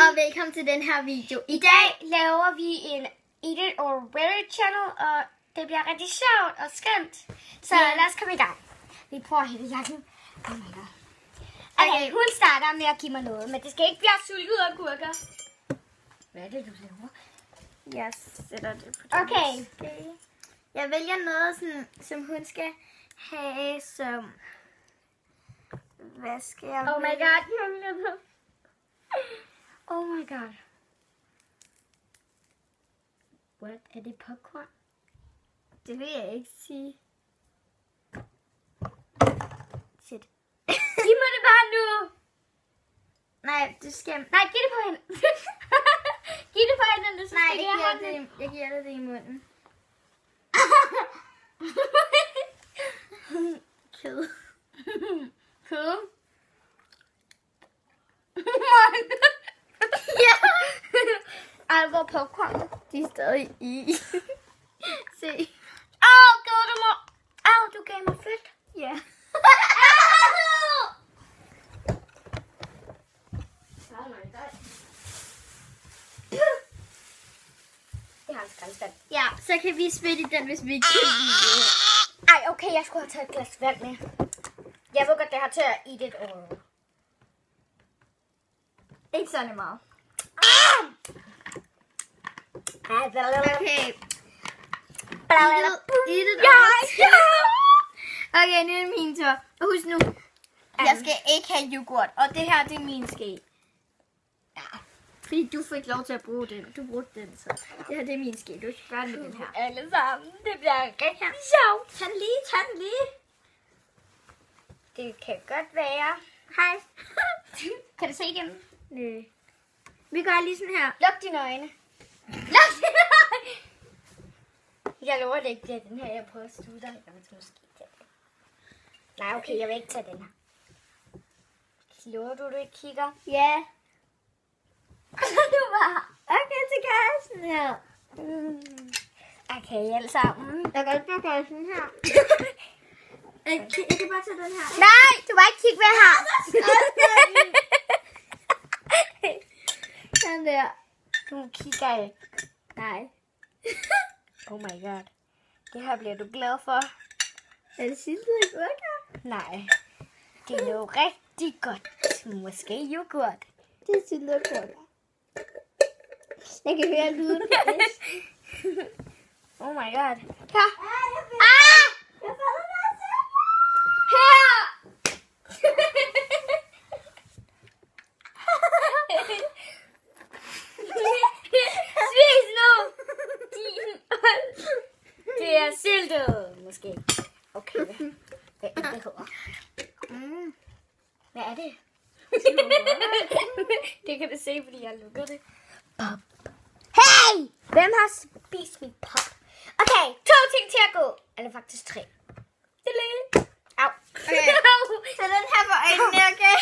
og velkommen til den her video. I dag laver vi en Eat It or Wear It channel, og det bliver rigtig sjovt og skønt. Så lad os komme i gang. Vi prøver at hætte jakken. Oh my god. Okay, hun starter med at give mig noget, men det skal ikke blive sultet og gurker. Hvad er det, du laver? Jeg sætter det på den. Okay. Jeg vælger noget, sådan, som hun skal have, som... Hvad skal jeg Oh my god. Oh my god. What? Er det popcorn? Det vil jeg ikke sige. Shit. Giv mig det bare nu. Nej, du skal... Nej, giv det på hende. Giv det på hende, så Nej, skal jeg giver dig det i munden. Kød. Kød. Ja. Ej, hvor popcorn. De er stadig i. Se. Gav du mig. Du gav mig fedt. Ja. Det har en skraldespand. Ja, så kan vi spille i den, hvis vi ikke kan lide det. Ej, okay, jeg skulle have taget et glas vand med. Jeg ved godt, det har til at eat it all. Ikke sådan meget. Okay. Eat it all. Okay, nu er det min tur. Og husk nu, jeg skal ikke have yoghurt, og det her, det er min ske. Ja, fordi du fik lov til at bruge den. Du brugte den, så det her, det er min ske. Du skal gøre med den her. Alle sammen. Det bliver rigtig sjovt. Tag den lige, tag den lige. Det kan godt være. Hej. Kan du se igennem? Nej. Vi gør lige sådan her. Luk dine øjne. Luk dine øjne. Jeg lover det ikke, det er den her, jeg prøver at stue dig. Jeg vil måske tage den. Nej, okay, jeg vil ikke tage den her. Lover du ikke kigger? Ja. Du bare. Okay, så gør jeg sådan her. Okay, alle sammen. Jeg kan også bare gøre sådan her. Jeg kan bare tage den her. Nej, du må ikke kigge, hvad jeg har. Sådan der. Du kigger ikke. Nej. Oh my god. Det her bliver du glad for. Er det sidste yoghurt? Nej. Det er jo rigtig godt. Måske yoghurt. Det er sidste yoghurt. Jeg kan høre lyden. Oh my god. Her. Jeg falder ned til. Her. Spis nu. Det er syltet, måske. Okay. Hvad er det, hedder? Hvad er det? Det kan du se, fordi jeg lukker det. Pop. Hey! Hvem har spist mit pop? Okay, 2 ting til at gå. Eller faktisk 3. Au. Okay. Så den her for øjnene, okay?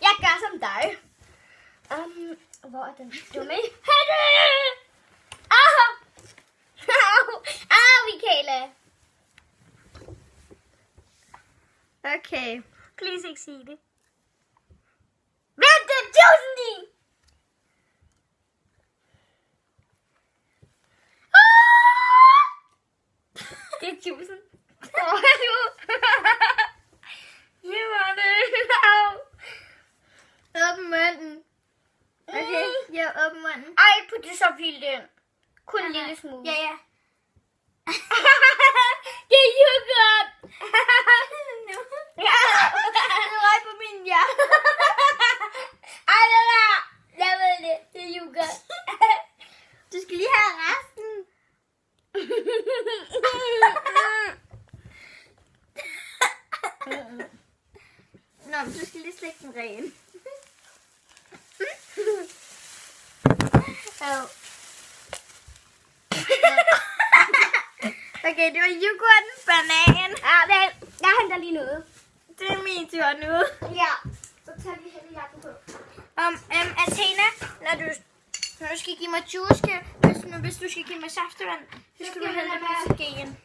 Jeg gør som dig. Hvor er den dumme? Michaela. Okay. Please ikke sige det. Vent, det er juicen din! Det er juicen. Giv mig det. Åbn munden. Okay, jeg åbner munden. Ej, put det så vildt ind. Kun en lille smule. Ja. Det er yoghurt. Nu. Det røg på min hjerte. Ej, det der. Jeg ved det. Det er yoghurt. Du skal lige have resten. Nå, men du skal lige slække den ren. Okay, det var yoghurten, banan. Jeg henter lige noget. Det er min tur nu. Ja. Så tager vi hele jakken på. Athena, når du skal give mig juice, hvis du skal give mig saftevand, så skal du hælde det på skeen.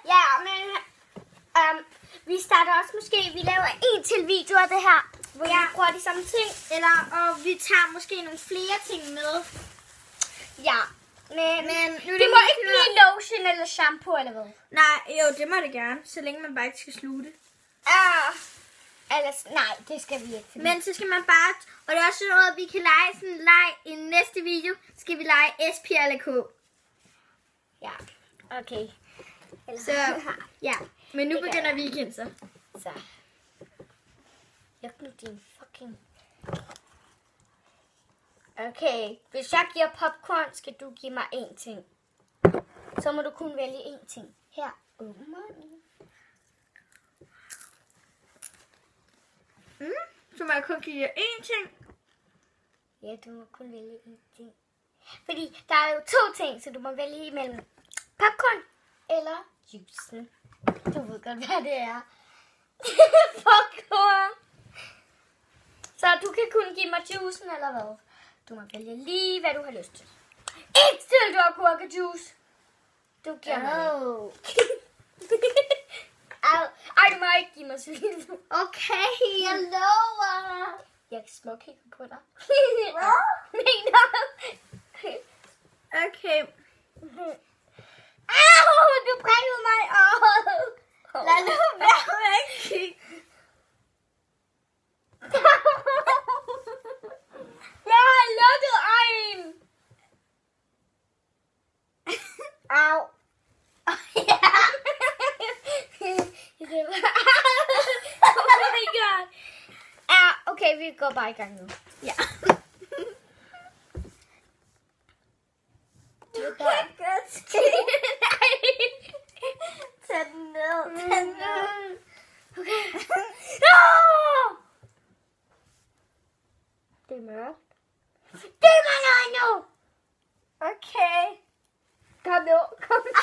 Ja, men Vi starter også måske, vi laver en til video af det her, hvor vi bruger de samme ting. Og vi tager måske nogle flere ting med. Ja, men nu det må ikke blive lotion eller shampoo eller hvad? Nej, jo, det må det gerne, så længe man bare ikke skal sluge det. Ellers, nej, det skal vi ikke. Men så skal man bare, og det er også noget, at vi kan lege sådan en leg i næste video. Skal vi lege S, P eller K. Ja, okay. Så, ja. Men nu begynder weekend så. Så. Luk nu din fucking... Okay, hvis jeg giver popcorn, skal du give mig én ting. Så må du kun vælge én ting. Her, åbn munden. Så må jeg kun give én ting. Ja, du må kun vælge én ting. Fordi der er jo 2 ting, så du må vælge imellem popcorn eller juicen. Du ved godt, hvad det er. Popcorn. Så du kan kun give mig juicen eller hvad? Du må vælge lige, hvad du har lyst til. Ikke stillet agurkejuice. Du giver mig Ej, du må ikke give mig svinet. Okay, jeg lover. Jeg kan småkigge på dig. Okay. Au, du brændede mig. Lad nu være med at kigge. Jeg har lukket øjen. Au. Oh my god. Okay, vi går bare i gang nu. Ja. Tag den ned. Tag den ned. Okay. Det er mørkt. Det er mig nøje nu. Okay. Kom nu. Kom nu.